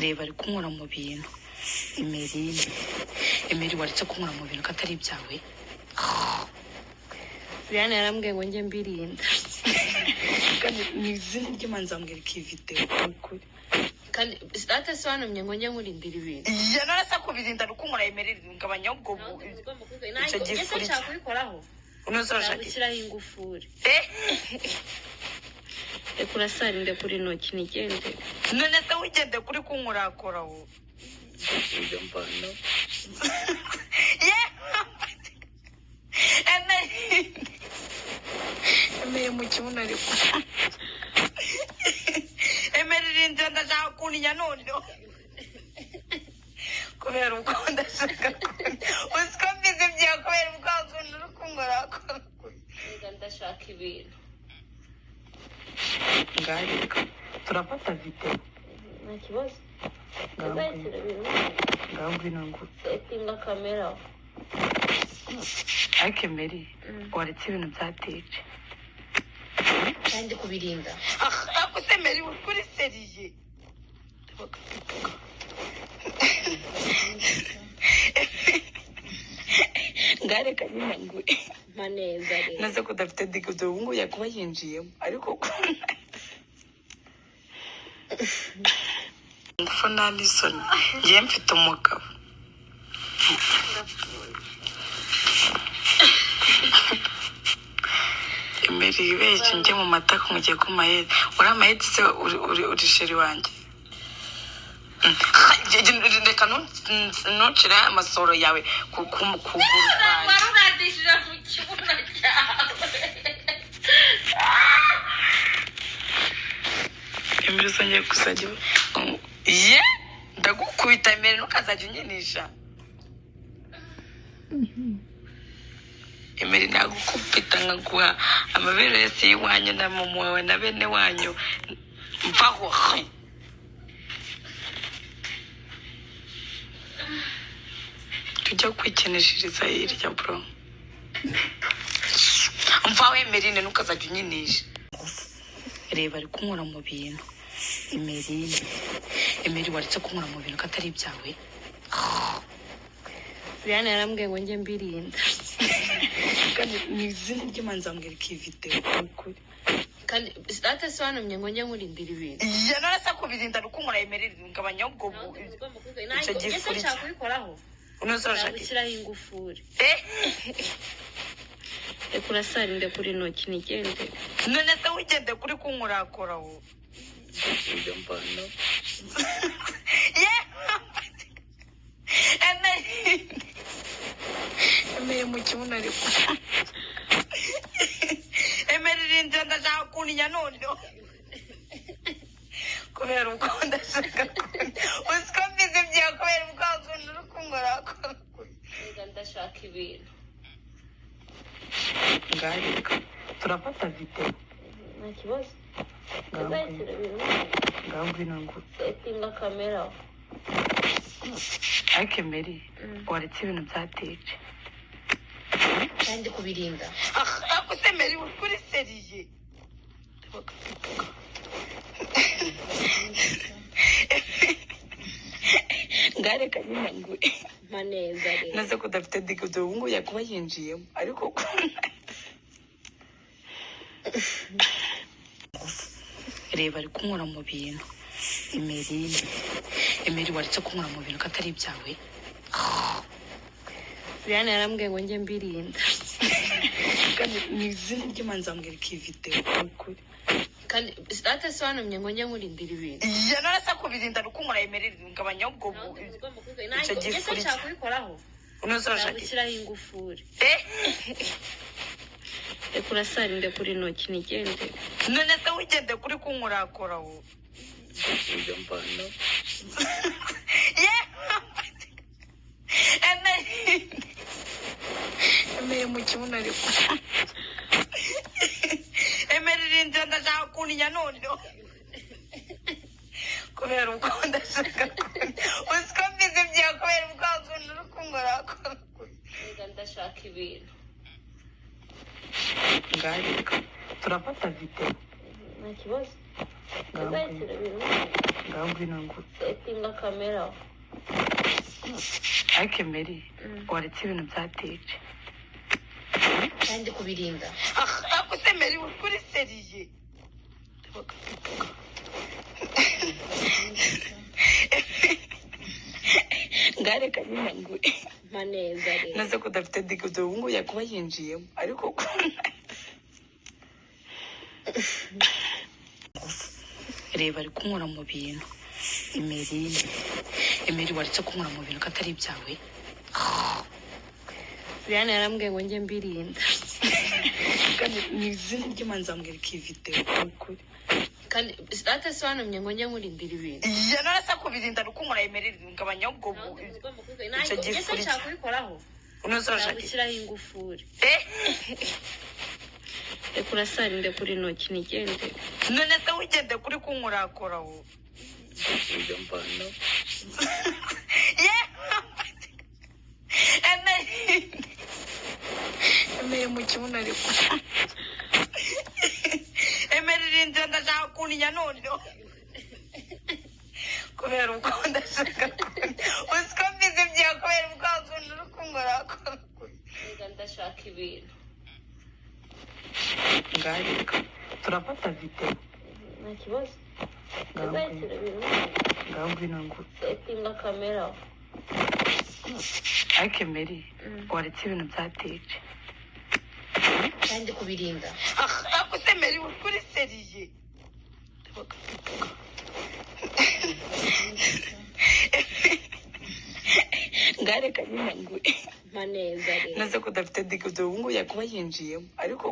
reba ari kunkora mu bintu. Emeri waretse kunkora mu bintu katari ibyawe. Brian yarambwiye ngo njye mbirinda. Kandi ni izina ry'Imana nzambwira ikivite ukuri. Kandi data sobanumye ngo njye nkurindira ibintu. Ya narasa kubirinda rukunkora Emeri ngabanya ubwo icyo gifuri cyakubikoraho. Unozorasha gushyiraho ingufuri. Reka urasarinde kuri ntoki nigende. None se wigende kuri kunkorakoraho. Ibyo mbano. Emeri mu kibuno ariko. Emeri rinda ndashaka kuninya none. Kubera uko ndashaka. Usiko mbizi bya kubera uko akunda rukunkorakora. Ndashaka ibintu. Ngarika. Turafata video. Nta kibazo. Ngambwira ngo setinga kamera. Ariko Emeri waretse ibintu byateje. Kandi kubirinda. Ako se Emeri kuri seriye. Ngareka nyine ngo maneza rero. naze kudafite digito ubu ngubu yakuba yinjiyemo ariko ndafuna n'isoni ngiye mfite umugabo. Emeri ibeshye njye mu matako ngiye ku mayede uri amayede se uri sheri wanjye. Reka ntucire amasoro yawe ku kuguru kwanjye. Waruradishije mu kibuno cyawe. Emeri uzongeye kuzajya ndagukubita Emeri ntukazajya unyinisha. Emeri nagukubita nkaguha amabere yose y'iwanyu na mama wawe na bene wanyu mvaho. Tujya kwikinishiriza hirya bro. Mvaho Emeri ntukazajya unyinisha. Reba ari kunkora mu bintu. Emeri waretse kunkora mu bintu katari ibyawe. Brian yarambwiye ngo njye mbirinda. Kandi ni izina ry'Imana nzambwira ikivite ukuri. Kandi data sobanumye ngo njye nkurindira ibintu. Ya narasa kubirinda rukunkora Emeri ngabanya ubwo icyo gifuri cyakubikoraho. Unozorasha gushyiraho ingufuri. Reka urasarinde kuri ntoki nigende. none se wigende kuri kunkorakoraho. Ibyo mbano. Emeri mu kibuno ariko. Emeri rinda ndashaka kuninya none. Kubera uko ndashaka. Usiko mbizi bya kubera uko akunda rukunkorakora. Ndashaka ibintu. Ngarika. Turafata video. Nta kibazo. Ngambwira ngo setinga kamera. ariko Emeri waretse ibintu byateje. Kandi kubirinda. Ako se Emeri kuri seriye. Ngareka nyine ngo maneza rero. naze kudafite digito ubu ngubu yakuba yinjiyemo ariko reba ari kunkora mu bintu. Emeri waretse kunkora mu bintu katari ibyawe. Brian yarambwiye ngo njye mbirinda. Kandi ni izina ry'Imana nzambwira ikivite ukuri. Kandi data sobanumye ngo njye nkurindira ibintu. Ya narasa kubirinda rukunkora Emeri ngabanya ubwo icyo gifuri cyakubikoraho. unozorasha gushyiraho ingufuri. Reka urasarinde kuri ntoki nigende. none se wigende kuri kunkorakoraho. Ibyo mbano. Emeri mu kibuno ariko. Emeri rinda ndashaka kuninya none. Kubera uko ndashaka. Usiko mbizi bya kubera uko akunda rukunkorakora. Ndashaka ibintu. Ngarika. Turafata video. Nta kibazo. uzayishyira ibintu ngaho ngwino ngo setinga kamera ariko Emery waretse ibintu byateje kandi kubirinda ako se Emery kuri seriye ngareka nyine ngo maneza rero naze ko dafite digido ngo yakuba yinjiyemo ariko reba ari kunkora mu bintu Emery waretse kunkora mu bintu katari ibyawe Brian yarambwiye ngo njye mbirinda kandi ni izina ry'Imana mbwira ko iyi video ukuri kandi datasobanumye ngo njye nkurindira ibintu iya narasa kubirinda rukunkora Emery ngabanya ubwo icyo gifuri nshaka kubikoraho unazashaka gushyiraho ingufuri reka urasarinde kuri ntoki nigende none se wigende kuri kunkorakoraho ibyo mbona Emery mu kibuno ariko Emery rinda ndashaka kuninya noneho kubera uko ndashaka uziko mbizi byawe kubera uko akunda uri kunkorakora ndashaka ibintu ngarika turafata video nta kibazo uzayishyira ibintu ngaho ngwino ngo setinga kamera ariko Emery waretse ibintu byateje kandi kubirinda ako se Emery kuri seriye ngareka nyine ngo maneza rero naze ko dafite digido ngo yakuba yinjiyemo ariko